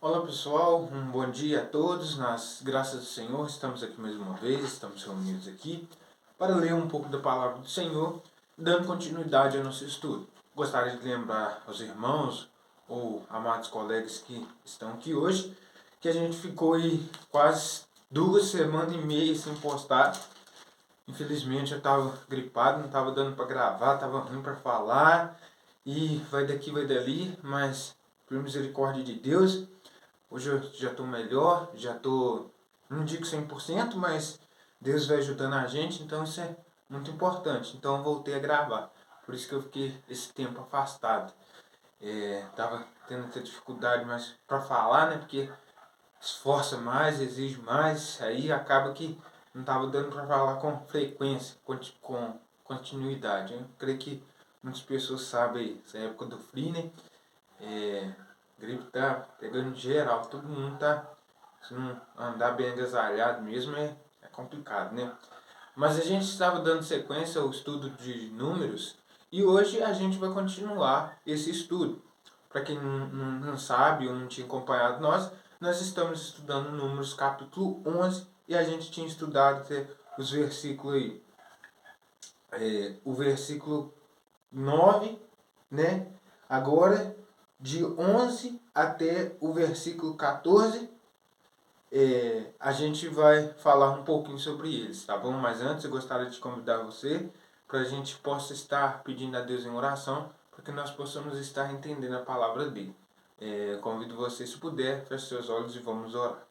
Olá pessoal, um bom dia a todos. Nas graças do Senhor, estamos aqui mais uma vez, estamos reunidos aqui para ler um pouco da palavra do Senhor, dando continuidade ao nosso estudo. Gostaria de lembrar aos irmãos ou amados colegas que estão aqui hoje, que a gente ficou aí quase 2 semanas e meia sem postar. Infelizmente eu estava gripado, não estava dando para gravar, estava ruim para falar, e vai daqui, vai dali, mas por misericórdia de Deus, hoje eu já estou melhor, já estou, não digo 100%, mas Deus vai ajudando a gente, então isso é muito importante. Então eu voltei a gravar, por isso que eu fiquei esse tempo afastado. Tava tendo essa dificuldade mais para falar, né? Porque esforça mais, exige mais, aí acaba que não estava dando para falar com frequência, com continuidade. Eu creio que muitas pessoas sabem essa época do frio, né? É, gripe tá pegando geral, todo mundo tá. Se não andar bem agasalhado mesmo é complicado, né? Mas a gente estava dando sequência ao estudo de números e hoje a gente vai continuar esse estudo. Para quem não sabe ou não tinha acompanhado nós estamos estudando Números capítulo 11 e a gente tinha estudado até os versículos aí. O versículo 9, né? Agora, de 11 até o versículo 14, a gente vai falar um pouquinho sobre eles, tá bom? Mas antes eu gostaria de convidar você para a gente possa estar pedindo a Deus em oração, para que nós possamos estar entendendo a palavra dele. Convido você, se puder, feche seus olhos e vamos orar.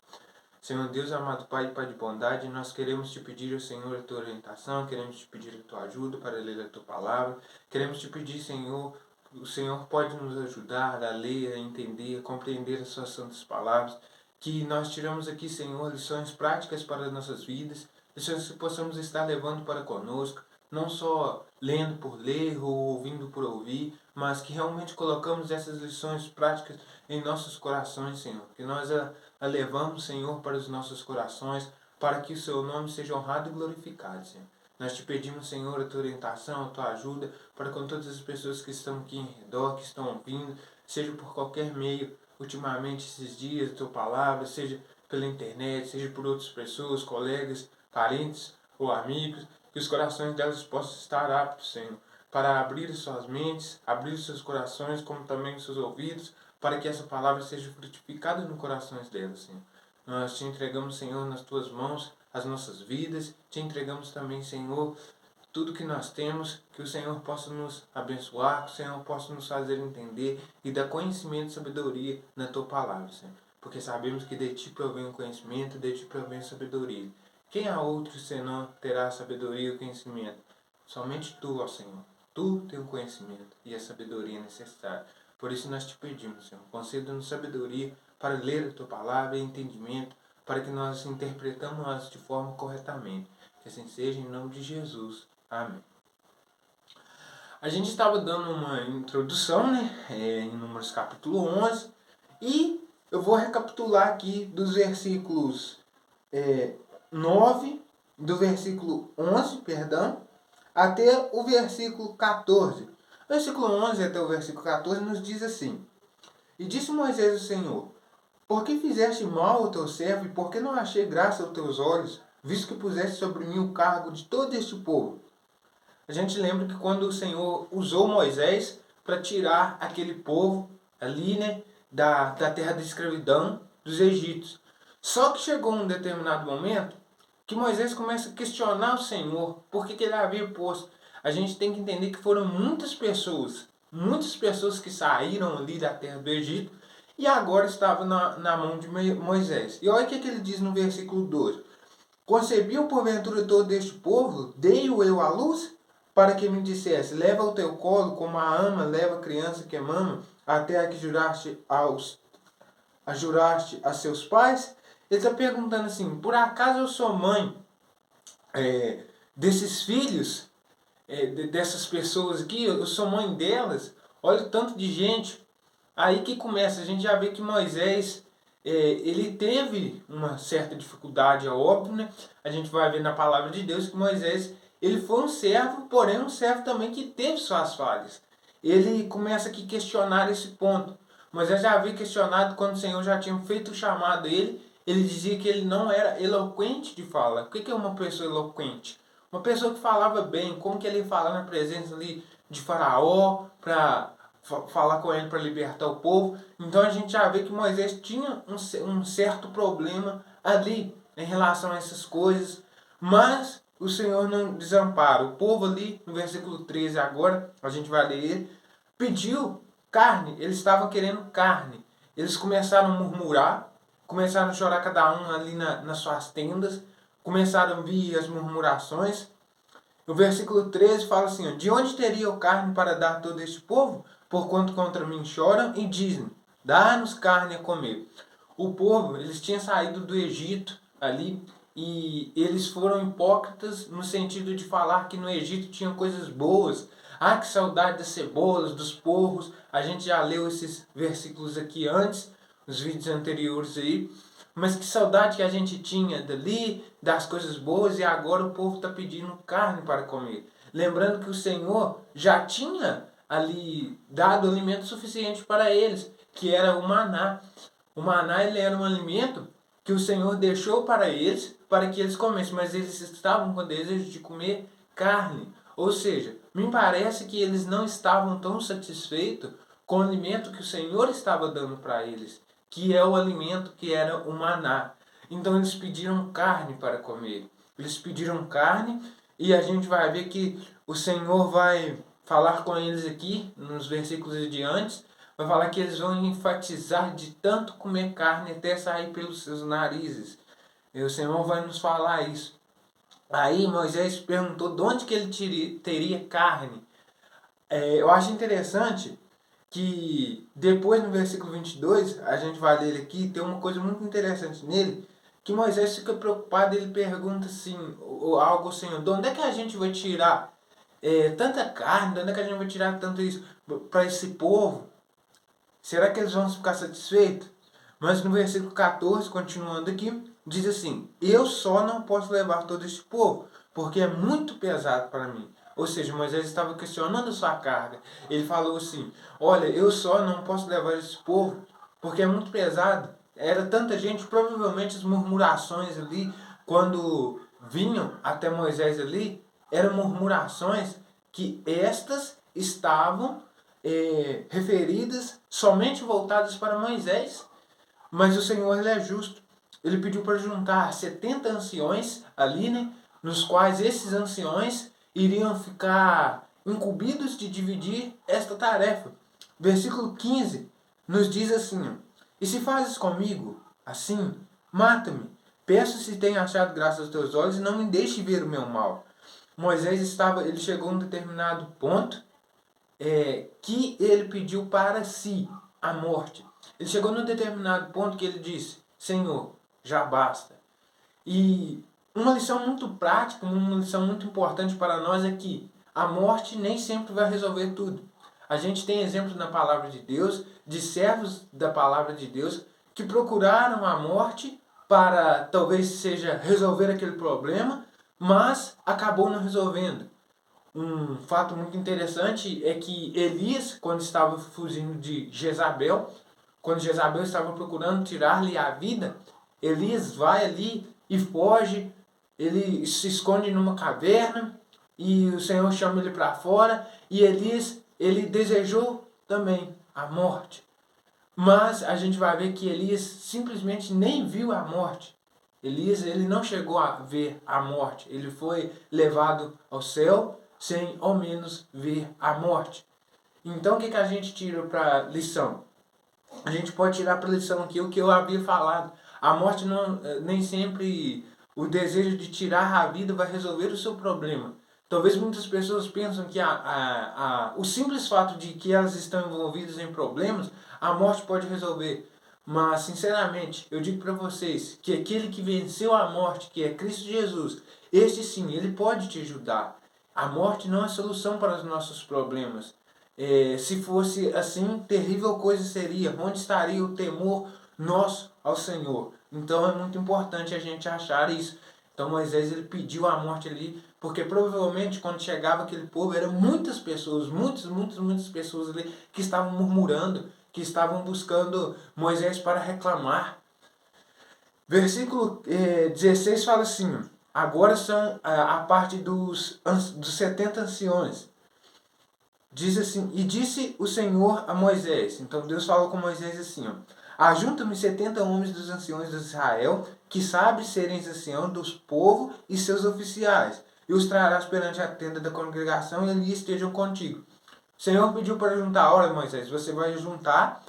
Senhor Deus, amado Pai e Pai de bondade, nós queremos te pedir, ao Senhor, a tua orientação, queremos te pedir a tua ajuda para ler a tua palavra, queremos te pedir, Senhor, o Senhor pode nos ajudar a ler, a entender, a compreender as suas santas palavras, que nós tiramos aqui, Senhor, lições práticas para as nossas vidas, lições que possamos estar levando para conosco, não só lendo por ler ou ouvindo por ouvir, mas que realmente colocamos essas lições práticas em nossos corações, Senhor, que nós a levamos, Senhor, para os nossos corações, para que o seu nome seja honrado e glorificado, Senhor. Nós te pedimos, Senhor, a tua orientação, a tua ajuda, para com todas as pessoas que estão aqui em redor, que estão ouvindo, seja por qualquer meio, ultimamente esses dias, a tua palavra, seja pela internet, seja por outras pessoas, colegas, parentes ou amigos, que os corações delas possam estar aptos, Senhor, para abrir as suas mentes, abrir os seus corações, como também os seus ouvidos, para que essa palavra seja frutificada no corações delas, Senhor. Nós te entregamos, Senhor, nas tuas mãos as nossas vidas, te entregamos também, Senhor, tudo que nós temos, que o Senhor possa nos abençoar, que o Senhor possa nos fazer entender e dar conhecimento e sabedoria na tua palavra, Senhor. Porque sabemos que de ti provém o conhecimento, de ti provém a sabedoria. Quem há outro senão terá a sabedoria e o conhecimento? Somente tu, ó Senhor. Tu tens o conhecimento e a sabedoria necessária. Por isso nós te pedimos, Senhor, conceda-nos sabedoria para ler a tua palavra e entendimento, para que nós interpretamos de forma corretamente. Que assim seja, em nome de Jesus. Amém. A gente estava dando uma introdução, né, em Números capítulo 11, e eu vou recapitular aqui dos versículos 9, do versículo 11, perdão, até o versículo 14. O versículo 11 até o versículo 14 nos diz assim: E disse Moisés ao Senhor: Por que fizeste mal ao teu servo, e por que não achei graça aos teus olhos, visto que puseste sobre mim o cargo de todo este povo? A gente lembra que quando o Senhor usou Moisés para tirar aquele povo ali, né, da terra da escravidão dos egípcios. Só que chegou um determinado momento que Moisés começa a questionar o Senhor, por que ele havia posto. A gente tem que entender que foram muitas pessoas que saíram ali da terra do Egito e agora estavam na mão de Moisés. E olha o que ele diz no versículo 12: Concebiu porventura todo este povo, dei-o eu à luz, para que me dissesse, leva ao teu colo, como a ama leva a criança que mama, até a que juraste a seus pais? Ele está perguntando assim, por acaso eu sou mãe desses filhos, dessas pessoas aqui, eu sou mãe delas? Olha o tanto de gente. Aí que começa, a gente já vê que Moisés, ele teve uma certa dificuldade, é óbvio, né? A gente vai ver na palavra de Deus que Moisés, ele foi um servo, porém um servo também que teve suas falhas. Ele começa aqui a questionar esse ponto. Moisés já havia questionado quando o Senhor já tinha feito o chamado a ele. Ele dizia que ele não era eloquente de fala. O que é uma pessoa eloquente? Uma pessoa que falava bem. Como que ele ia falar na presença ali de Faraó para falar com ele para libertar o povo? Então a gente já vê que Moisés tinha um certo problema ali em relação a essas coisas. Mas o Senhor não desampara. O povo ali, no versículo 13 agora, a gente vai ler ele, pediu carne. Eles estavam querendo carne. Eles começaram a murmurar, começaram a chorar cada um ali nas suas tendas, começaram a vir as murmurações. O versículo 13 fala assim: de onde teria eu carne para dar a todo este povo? Porquanto contra mim choram e dizem: dá-nos carne a comer. O povo, eles tinham saído do Egito ali e eles foram hipócritas no sentido de falar que no Egito tinha coisas boas. Ah, que saudade das cebolas, dos porros. A gente já leu esses versículos aqui antes, os vídeos anteriores aí. Mas que saudade que a gente tinha dali, das coisas boas, e agora o povo está pedindo carne para comer. Lembrando que o Senhor já tinha ali dado alimento suficiente para eles, que era o maná. O maná ele era um alimento que o Senhor deixou para eles, para que eles comessem, mas eles estavam com desejo de comer carne. Ou seja, me parece que eles não estavam tão satisfeitos com o alimento que o Senhor estava dando para eles, que é o alimento que era o maná. Então eles pediram carne para comer. Eles pediram carne e a gente vai ver que o Senhor vai falar com eles aqui, nos versículos adiante, vai falar que eles vão enfatizar de tanto comer carne até sair pelos seus narizes. E o Senhor vai nos falar isso. Aí Moisés perguntou de onde que ele teria carne. Eu acho interessante que depois no versículo 22, a gente vai ler aqui, tem uma coisa muito interessante nele, que Moisés fica preocupado, ele pergunta assim, algo ao Senhor: de onde é que a gente vai tirar tanta carne, de onde é que a gente vai tirar tanto isso para esse povo? Será que eles vão ficar satisfeitos? Mas no versículo 14, continuando aqui, diz assim: eu só não posso levar todo este povo, porque é muito pesado para mim. Ou seja, Moisés estava questionando sua carga. Ele falou assim: olha, eu só não posso levar esse povo, porque é muito pesado. Era tanta gente, provavelmente as murmurações ali, quando vinham até Moisés ali, eram murmurações que estas estavam referidas somente voltadas para Moisés. Mas o Senhor ele é justo. Ele pediu para juntar 70 anciões ali, né, nos quais esses anciões iriam ficar incumbidos de dividir esta tarefa. Versículo 15 nos diz assim: e se fazes comigo assim, mata-me. Peço se tenho achado graça aos teus olhos e não me deixe ver o meu mal. Moisés ele chegou a um determinado ponto que ele pediu para si a morte. Ele chegou num determinado ponto que ele disse: Senhor, já basta. E uma lição muito prática, uma lição muito importante para nós é que a morte nem sempre vai resolver tudo. A gente tem exemplos na palavra de Deus, de servos da palavra de Deus, que procuraram a morte para talvez seja resolver aquele problema, mas acabou não resolvendo. Um fato muito interessante é que Elias, quando estava fugindo de Jezabel, quando Jezabel estava procurando tirar-lhe a vida, Elias vai ali e foge, ele se esconde numa caverna e o Senhor chama ele para fora, e Elias, ele desejou também a morte. Mas a gente vai ver que Elias simplesmente nem viu a morte. Elias, ele não chegou a ver a morte, ele foi levado ao céu sem ao menos ver a morte. Então o que a gente tira para lição? A gente pode tirar para lição aqui o que eu havia falado. A morte não, nem sempre o desejo de tirar a vida vai resolver o seu problema. Talvez muitas pessoas pensam que o simples fato de que elas estão envolvidas em problemas, a morte pode resolver. Mas, sinceramente, eu digo para vocês que aquele que venceu a morte, que é Cristo Jesus, este sim, ele pode te ajudar. A morte não é solução para os nossos problemas. Se fosse assim, terrível coisa seria. Onde estaria o temor nosso ao Senhor? Então é muito importante a gente achar isso. Então Moisés ele pediu a morte ali, porque provavelmente quando chegava aquele povo, eram muitas pessoas, muitas pessoas ali que estavam murmurando, que estavam buscando Moisés para reclamar. Versículo 16 fala assim, agora são a parte dos 70 anciões. Diz assim, e disse o Senhor a Moisés, então Deus falou com Moisés assim, ó, ajunta-me 70 homens dos anciões de Israel, que sabem serem anciãos dos povos e seus oficiais, e os trarás perante a tenda da congregação e ali estejam contigo. O Senhor pediu para juntar, olha Moisés, você vai juntar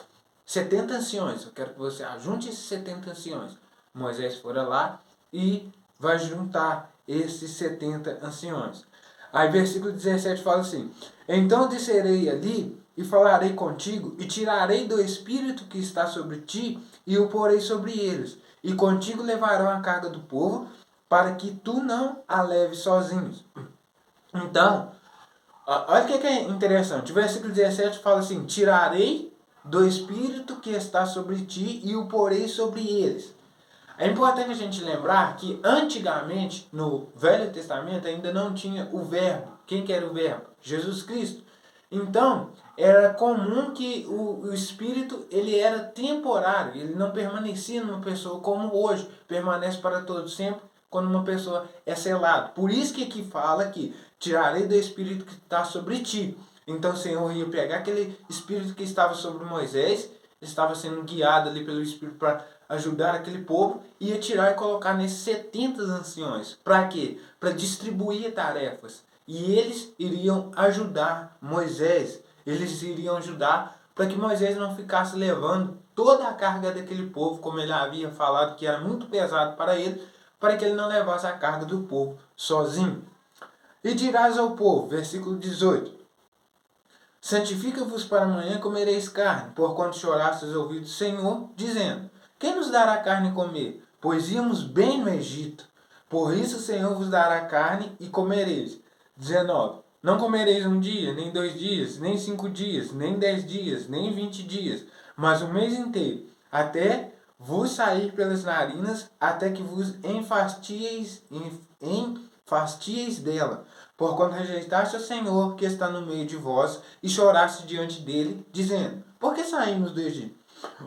70 anciões, eu quero que você ajunte esses 70 anciões. Moisés fora lá e vai juntar esses 70 anciões. Aí versículo 17 fala assim, então descerei ali e falarei contigo e tirarei do espírito que está sobre ti e o porei sobre eles. E contigo levarão a carga do povo para que tu não a leves sozinhos. Então, olha o que é interessante. O versículo 17 fala assim, tirarei do espírito que está sobre ti e o porei sobre eles. É importante a gente lembrar que antigamente, no Velho Testamento, ainda não tinha o verbo. Quem que era o verbo? Jesus Cristo. Então, era comum que o Espírito ele era temporário, ele não permanecia numa pessoa como hoje, permanece para todo sempre quando uma pessoa é selada. Por isso que aqui fala que tirarei do Espírito que está sobre ti. Então o Senhor ia pegar aquele Espírito que estava sobre Moisés, estava sendo guiado ali pelo Espírito para ajudar aquele povo, ia tirar e colocar nesses 70 anciões. Para quê? Para distribuir tarefas. E eles iriam ajudar Moisés. Eles iriam ajudar para que Moisés não ficasse levando toda a carga daquele povo, como ele havia falado que era muito pesado para ele, para que ele não levasse a carga do povo sozinho. E dirás ao povo, versículo 18, santifica-vos para amanhã comereis carne, porquanto chorastes ouvido do Senhor, dizendo, quem nos dará carne comer? Pois íamos bem no Egito. Por isso o Senhor vos dará carne e comereis. 19. Não comereis um dia, nem 2 dias, nem 5 dias, nem 10 dias, nem 20 dias, mas o mês inteiro, até vos sair pelas narinas, até que vos enfastieis dela. Porquanto rejeitaste o Senhor que está no meio de vós, e choraste diante dele, dizendo, por que saímos do Egito?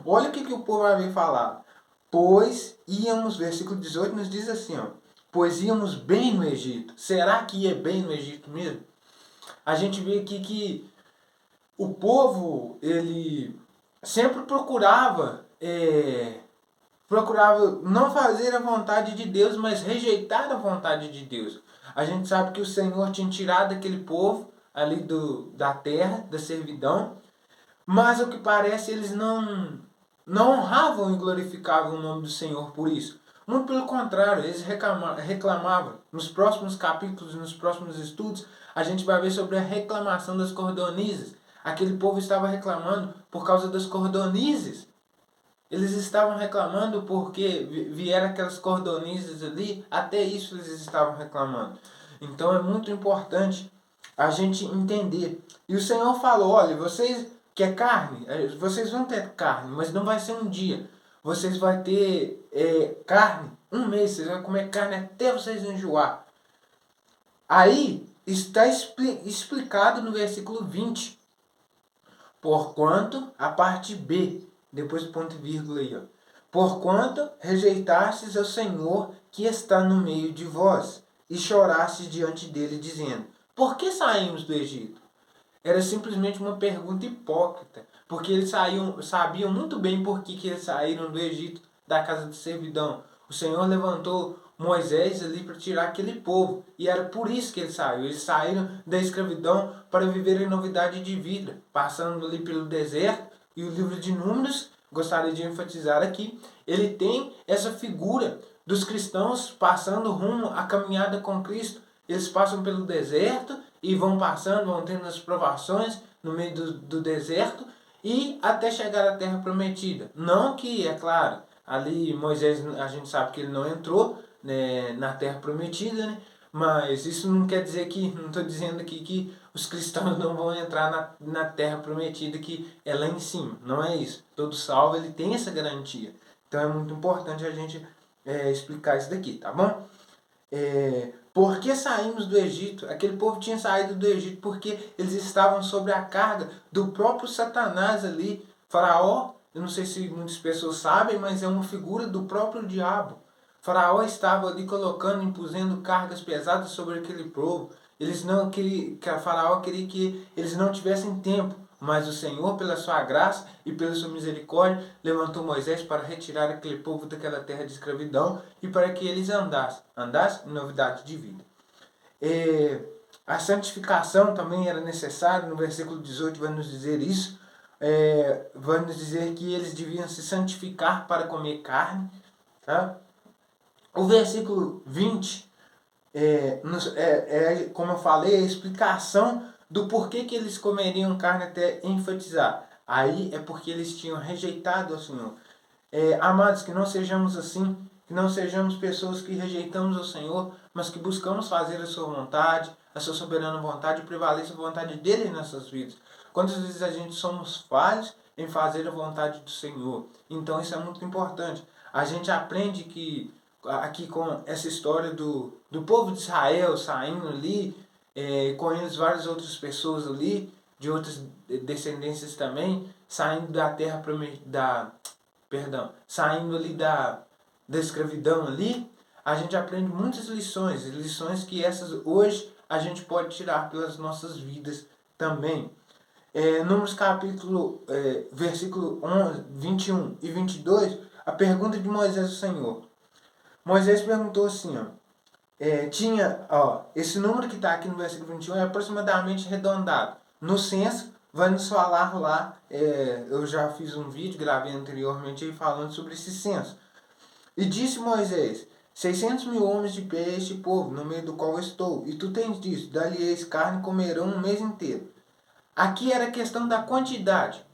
Olha o que o povo havia falado. Pois íamos, versículo 18 nos diz assim, ó, pois íamos bem no Egito. Será que ia bem no Egito mesmo? A gente vê aqui que o povo, ele sempre procurava não fazer a vontade de Deus, mas rejeitar a vontade de Deus. A gente sabe que o Senhor tinha tirado aquele povo ali da terra, da servidão, mas ao que parece eles não honravam e glorificavam o nome do Senhor por isso. Muito pelo contrário, eles reclamavam. Nos próximos capítulos, nos próximos estudos, a gente vai ver sobre a reclamação das cordonizes. Aquele povo estava reclamando por causa das cordonizes. Eles estavam reclamando porque vieram aquelas cordonizes ali, até isso eles estavam reclamando. Então é muito importante a gente entender. E o Senhor falou, olha, vocês querem carne? Vocês vão ter carne, mas não vai ser um dia. Vocês vão ter carne um mês, vocês vão comer carne até vocês enjoar. Aí está explicado no versículo 20. Porquanto, a parte B, depois do ponto e vírgula aí, ó. Porquanto rejeitastes ao Senhor que está no meio de vós, e chorastes diante dele, dizendo, por que saímos do Egito? Era simplesmente uma pergunta hipócrita, porque eles sabiam muito bem por que eles saíram do Egito, da casa de servidão. O Senhor levantou Moisés ali para tirar aquele povo, e era por isso que eles saíram. Eles saíram da escravidão para viver em novidade de vida, passando ali pelo deserto. E o livro de Números, gostaria de enfatizar aqui, ele tem essa figura dos cristãos passando rumo à caminhada com Cristo. Eles passam pelo deserto e vão passando, vão tendo as provações no meio do deserto e até chegar à terra prometida. Não que, é claro, ali Moisés, a gente sabe que ele não entrou, né, na terra prometida, né? Mas isso não quer dizer que, não estou dizendo aqui que os cristãos não vão entrar na terra prometida que é lá em cima. Não é isso. Todo salvo ele tem essa garantia. Então é muito importante a gente explicar isso daqui, tá bom? Por que saímos do Egito? Aquele povo tinha saído do Egito porque eles estavam sob a carga do próprio Satanás ali, Faraó, eu não sei se muitas pessoas sabem, mas é uma figura do próprio diabo. Faraó estava ali colocando, impondo cargas pesadas sobre aquele povo. Eles não queriam, que a Faraó queria que eles não tivessem tempo, mas o Senhor, pela sua graça e pela sua misericórdia, levantou Moisés para retirar aquele povo daquela terra de escravidão e para que eles andassem em novidade de vida. A santificação também era necessária, no versículo 18 vai nos dizer isso, vai nos dizer que eles deviam se santificar para comer carne. Tá? O versículo 20, como eu falei, é a explicação do porquê que eles comeriam carne, até enfatizar. Aí é porque eles tinham rejeitado o Senhor. Amados, que não sejamos assim, que não sejamos pessoas que rejeitamos o Senhor, mas que buscamos fazer a sua vontade, a sua soberana vontade, e prevaleça a vontade dele em nossas vidas. Quantas vezes a gente somos falhos em fazer a vontade do Senhor? Então isso é muito importante. A gente aprende que aqui com essa história do povo de Israel saindo ali, com eles várias outras pessoas ali, de outras descendências também, saindo da terra saindo ali da escravidão ali, a gente aprende muitas lições que essas hoje a gente pode tirar pelas nossas vidas também. Números capítulo, versículo 11, 21 e 22, a pergunta de Moisés ao Senhor. Moisés perguntou assim, esse número que está aqui no versículo 21 é aproximadamente arredondado. No censo, vai nos falar lá, eu já fiz um vídeo, gravei anteriormente aí falando sobre esse censo. E disse Moisés, 600.000 homens de pé é este povo, no meio do qual estou, e tu tens dito, dá-lhes carne, comerão um mês inteiro. Aqui era a questão da quantidade.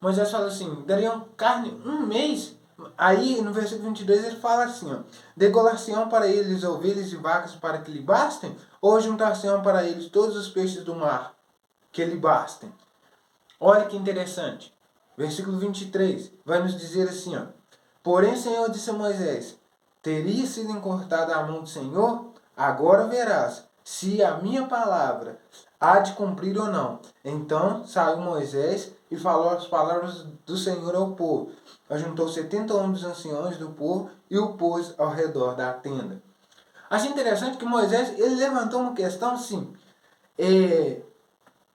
Moisés fala assim, dariam carne um mês. Aí no versículo 22 ele fala assim, degolar-se-ão para eles ovelhas e vacas para que lhe bastem, ou juntar-se-ão para eles todos os peixes do mar que lhe bastem. Olha que interessante. Versículo 23 vai nos dizer assim, porém o Senhor disse a Moisés, teria sido encurtada a mão do Senhor? Agora verás se a minha palavra há de cumprir ou não. Então saiu Moisés e falou as palavras do Senhor ao povo. Ajuntou 70 homens anciões do povo e o pôs ao redor da tenda. Acho interessante que Moisés ele levantou uma questão assim.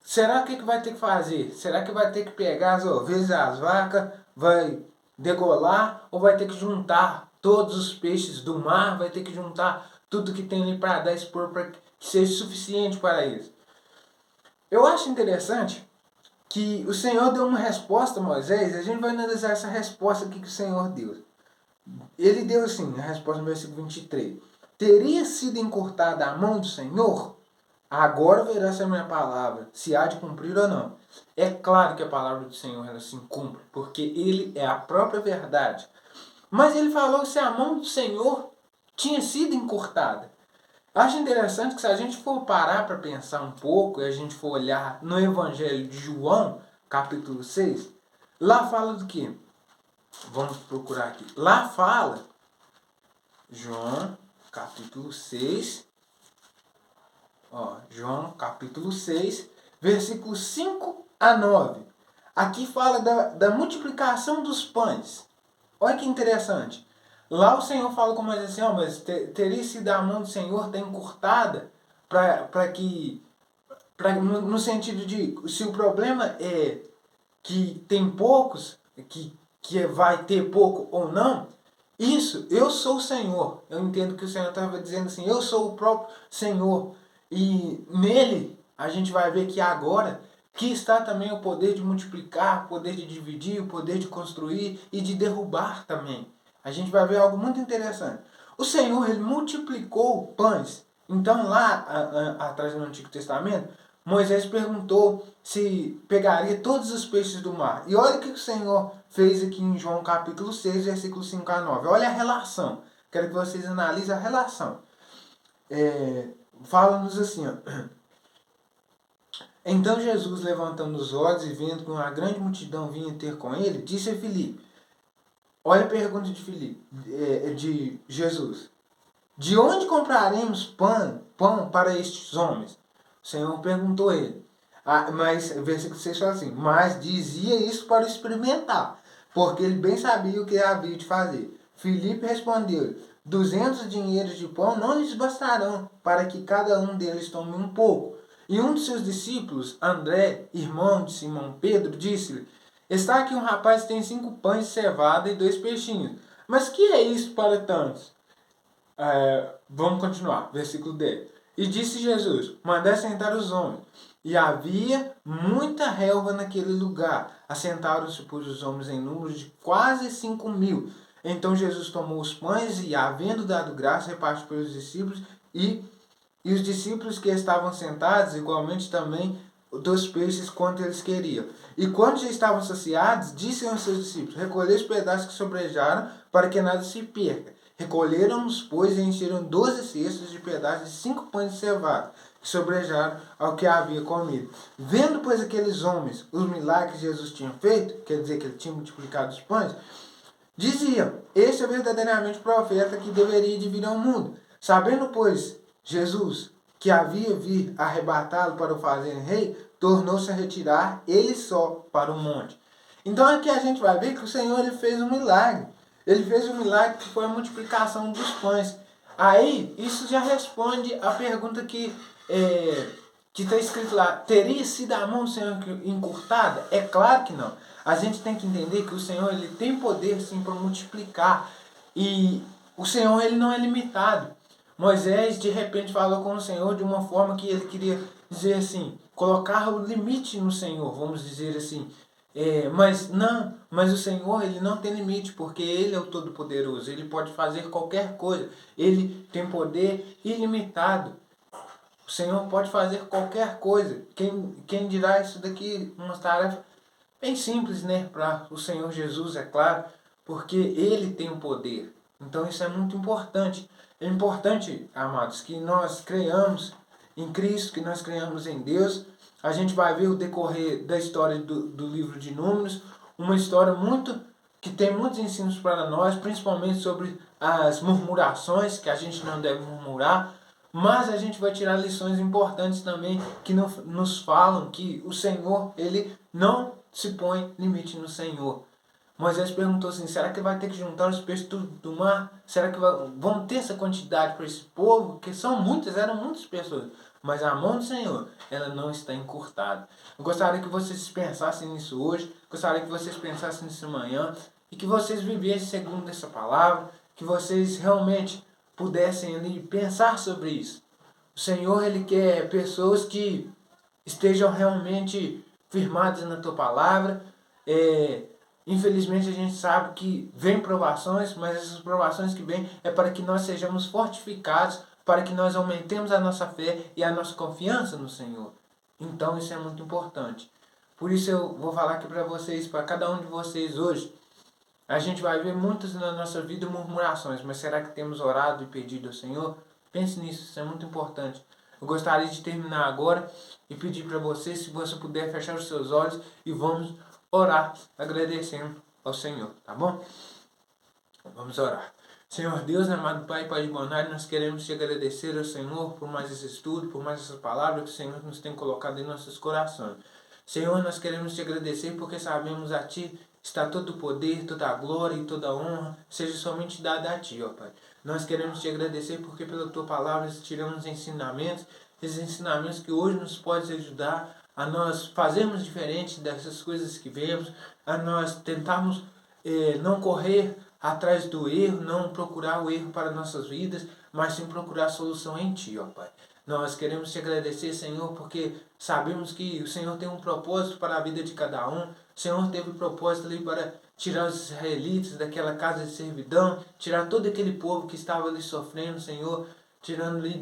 Será que vai ter que fazer? Será que vai ter que pegar as ovelhas e as vacas, vai degolar, ou vai ter que juntar todos os peixes do mar, vai ter que juntar tudo que tem ali para dar expor para que seja suficiente para eles? Eu acho interessante que o Senhor deu uma resposta a Moisés, e a gente vai analisar essa resposta aqui que o Senhor deu. Ele deu assim, a resposta no versículo 23. Teria sido encurtada a mão do Senhor? Agora verá se a minha palavra se há de cumprir ou não. É claro que a palavra do Senhor ela se cumpre, porque ele é a própria verdade. Mas ele falou que se a mão do Senhor tinha sido encurtada. Acho interessante que se a gente for parar para pensar um pouco e a gente for olhar no Evangelho de João, capítulo 6, lá fala do quê? Vamos procurar aqui. Lá fala, João, capítulo 6, João, capítulo 6, versículos 5 a 9. Aqui fala da multiplicação dos pães. Olha que interessante. Lá o Senhor fala com Moisés assim, mas teria sido a mão do Senhor ter encurtada no sentido de, se o problema é que tem poucos, que vai ter pouco ou não, isso, eu sou o Senhor. Eu entendo que o Senhor estava dizendo assim, eu sou o próprio Senhor. E nele a gente vai ver que agora que está também o poder de multiplicar, o poder de dividir, o poder de construir e de derrubar também. A gente vai ver algo muito interessante. O Senhor, ele multiplicou pães. Então lá atrás no Antigo Testamento, Moisés perguntou se pegaria todos os peixes do mar. E olha o que o Senhor fez aqui em João capítulo 6, versículo 5 a 9. Olha a relação. Quero que vocês analisem a relação. Fala-nos assim, Então Jesus, levantando os olhos e vendo que uma grande multidão vinha ter com ele, disse a Filipe, olha a pergunta de Jesus. De onde compraremos pão para estes homens? O Senhor perguntou a ele. Mas, versículo 6 fala assim, mas dizia isso para experimentar, porque ele bem sabia o que havia de fazer. Filipe respondeu, 200 dinheiros de pão não lhes bastarão, para que cada um deles tome um pouco. E um de seus discípulos, André, irmão de Simão Pedro, disse-lhe, está aqui um rapaz que tem 5 pães de cevada e 2 peixinhos. Mas que é isso para tantos? Vamos continuar, versículo 10. E disse Jesus, mandai sentar os homens. E havia muita relva naquele lugar. Assentaram-se, pois, os homens em número de quase 5.000. Então Jesus tomou os pães e, havendo dado graça, repartiu pelos discípulos e os discípulos que estavam sentados, igualmente também dos peixes quanto eles queriam. E quando já estavam saciados, disse aos seus discípulos, recolhei os pedaços que sobrejaram, para que nada se perca. Recolheram-nos, pois, e encheram 12 cestos de pedaços de 5 pães de cevada, que sobrejaram ao que havia comido. Vendo, pois, aqueles homens os milagres que Jesus tinha feito, quer dizer que ele tinha multiplicado os pães, diziam, este é verdadeiramente o profeta que deveria de vir ao mundo. Sabendo, pois, Jesus que havia vir arrebatá-lo para o fazer rei, tornou-se a retirar ele só para o monte. Então aqui a gente vai ver que o Senhor ele fez um milagre. Ele fez um milagre que foi a multiplicação dos pães. Aí, isso já responde a pergunta que está escrito lá. Teria sido a mão do Senhor encurtada? É claro que não. A gente tem que entender que o Senhor ele tem poder sim para multiplicar. E o Senhor ele não é limitado. Moisés de repente falou com o Senhor de uma forma que ele queria dizer assim, colocar o limite no Senhor, vamos dizer assim. Mas o Senhor ele não tem limite, porque Ele é o Todo-Poderoso, Ele pode fazer qualquer coisa, Ele tem poder ilimitado. O Senhor pode fazer qualquer coisa. Quem dirá isso daqui, uma tarefa bem simples, né? Para o Senhor Jesus, é claro, porque Ele tem o poder. Então isso é muito importante. É importante, amados, que nós creiamos em Cristo, que nós creiamos em Deus. A gente vai ver o decorrer da história do livro de Números, uma história que tem muitos ensinos para nós, principalmente sobre as murmurações, que a gente não deve murmurar, mas a gente vai tirar lições importantes também que nos falam que o Senhor, ele não se põe limite no Senhor. Moisés perguntou assim, será que vai ter que juntar os peixes do mar? Será que vão ter essa quantidade para esse povo? Que eram muitas pessoas. Mas a mão do Senhor, ela não está encurtada. Eu gostaria que vocês pensassem nisso hoje, gostaria que vocês pensassem nisso amanhã, e que vocês vivessem segundo essa palavra, que vocês realmente pudessem ali pensar sobre isso. O Senhor, ele quer pessoas que estejam realmente firmadas na tua palavra. Infelizmente a gente sabe que vem provações, mas essas provações que vêm é para que nós sejamos fortificados, para que nós aumentemos a nossa fé e a nossa confiança no Senhor. Então isso é muito importante. Por isso eu vou falar aqui para vocês, para cada um de vocês hoje. A gente vai ver muitas na nossa vida murmurações, mas será que temos orado e pedido ao Senhor? Pense nisso, isso é muito importante. Eu gostaria de terminar agora e pedir para você, se você puder fechar os seus olhos e vamos orar, agradecendo ao Senhor, tá bom? Vamos orar. Senhor Deus, amado Pai, Pai de bondade, nós queremos te agradecer ao Senhor por mais esse estudo, por mais essa palavra que o Senhor nos tem colocado em nossos corações. Senhor, nós queremos te agradecer porque sabemos a Ti está todo o poder, toda a glória e toda a honra, seja somente dada a Ti, ó Pai. Nós queremos te agradecer porque pela Tua palavra tiramos ensinamentos, esses ensinamentos que hoje nos podem ajudar a nós fazermos diferente dessas coisas que vemos, a nós tentarmos não correr atrás do erro, não procurar o erro para nossas vidas, mas sim procurar a solução em Ti, ó Pai. Nós queremos te agradecer, Senhor, porque sabemos que o Senhor tem um propósito para a vida de cada um. O Senhor teve um propósito ali para tirar os israelitas daquela casa de servidão, tirar todo aquele povo que estava ali sofrendo, Senhor, tirando ali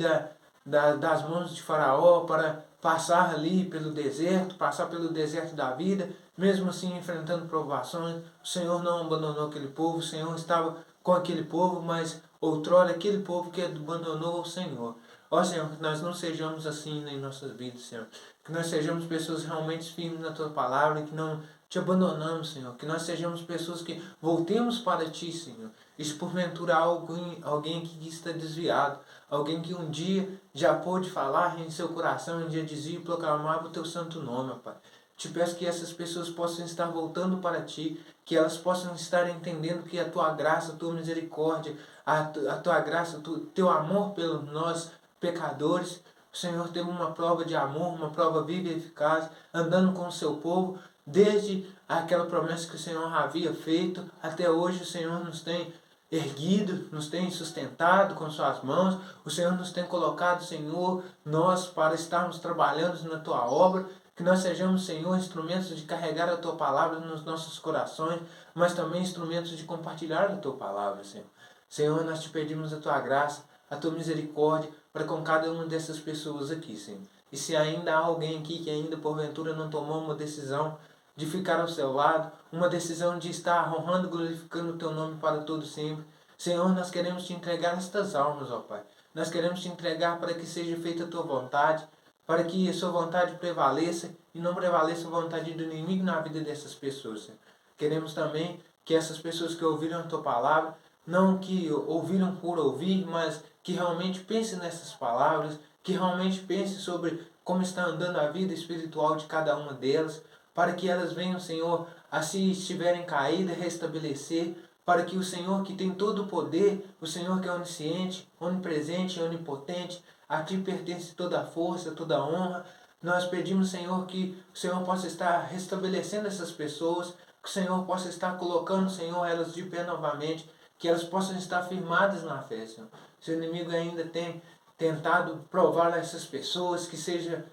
das mãos de Faraó para passar ali pelo deserto, passar pelo deserto da vida, mesmo assim enfrentando provações. O Senhor não abandonou aquele povo, o Senhor estava com aquele povo, mas outrora aquele povo que abandonou o Senhor. Ó Senhor, que nós não sejamos assim em nossas vidas, Senhor. Que nós sejamos pessoas realmente firmes na Tua palavra, que não te abandonamos, Senhor. Que nós sejamos pessoas que voltemos para Ti, Senhor. E se porventura alguém que está desviado, alguém que um dia já pôde falar em seu coração, um dia dizia e proclamava o Teu santo nome, ó Pai. Te peço que essas pessoas possam estar voltando para Ti, que elas possam estar entendendo que a Tua graça, a Tua misericórdia, a Tua graça, o Teu amor pelos nós, pecadores, o Senhor teve uma prova de amor, uma prova viva e eficaz, andando com o seu povo, desde aquela promessa que o Senhor havia feito, até hoje o Senhor nos tem erguido, nos tem sustentado com suas mãos, o Senhor nos tem colocado, Senhor, nós para estarmos trabalhando na Tua obra, que nós sejamos, Senhor, instrumentos de carregar a Tua palavra nos nossos corações, mas também instrumentos de compartilhar a Tua palavra, Senhor. Senhor, nós te pedimos a Tua graça, a Tua misericórdia, para com cada uma dessas pessoas aqui, Senhor. E se ainda há alguém aqui que ainda porventura não tomou uma decisão de ficar ao seu lado, uma decisão de estar honrando e glorificando o Teu nome para todo sempre, Senhor, nós queremos Te entregar estas almas, ó Pai. Nós queremos Te entregar para que seja feita a Tua vontade, para que a Sua vontade prevaleça e não prevaleça a vontade do inimigo na vida dessas pessoas, Senhor. Queremos também que essas pessoas que ouviram a Tua palavra, não que ouviram por ouvir, mas que realmente pense nessas palavras, que realmente pense sobre como está andando a vida espiritual de cada uma delas, para que elas venham, Senhor, a se estiverem caídas, restabelecer, para que o Senhor que tem todo o poder, o Senhor que é onisciente, onipresente e onipotente, a Ti pertence toda a força, toda a honra. Nós pedimos, Senhor, que o Senhor possa estar restabelecendo essas pessoas, que o Senhor possa estar colocando, Senhor, elas de pé novamente, que elas possam estar firmadas na fé, Senhor. Se o inimigo ainda tem tentado provar a essas pessoas, que seja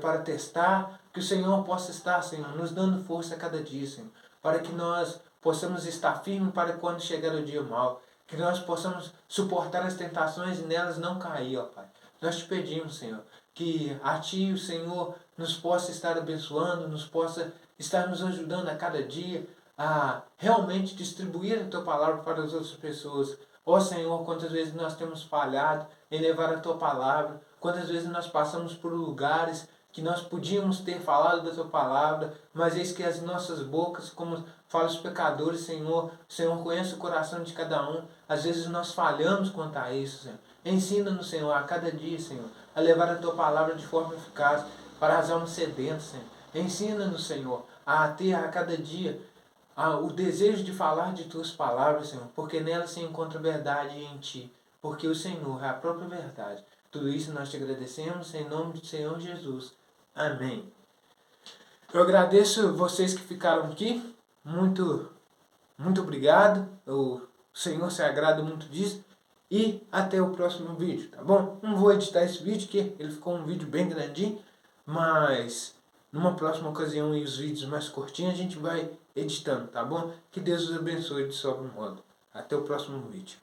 para testar, que o Senhor possa estar, Senhor, nos dando força a cada dia, Senhor, para que nós possamos estar firmes para quando chegar o dia mau, que nós possamos suportar as tentações e nelas não cair, ó Pai. Nós te pedimos, Senhor, que a Ti, o Senhor, nos possa estar abençoando, nos possa estar nos ajudando a cada dia a realmente distribuir a Tua palavra para as outras pessoas. Ó Senhor, quantas vezes nós temos falhado em levar a Tua palavra, quantas vezes nós passamos por lugares que nós podíamos ter falado da Tua palavra, mas eis que as nossas bocas, como falam os pecadores, Senhor, o Senhor conhece o coração de cada um, às vezes nós falhamos quanto a isso, Senhor. Ensina-nos, Senhor, a cada dia, Senhor, a levar a Tua palavra de forma eficaz para as almas sedentas, Senhor. Ensina-nos, Senhor, a ter a cada dia o desejo de falar de Tuas palavras, Senhor, porque nelas se encontra verdade em Ti, porque o Senhor é a própria verdade. Tudo isso nós te agradecemos em nome do Senhor Jesus. Amém. Eu agradeço vocês que ficaram aqui. Muito obrigado. O Senhor se agrada muito disso. E até o próximo vídeo, tá bom? Não vou editar esse vídeo, que ele ficou um vídeo bem grandinho. Mas numa próxima ocasião e os vídeos mais curtinhos a gente vai editando, tá bom? Que Deus os abençoe de sobre modo. Até o próximo vídeo.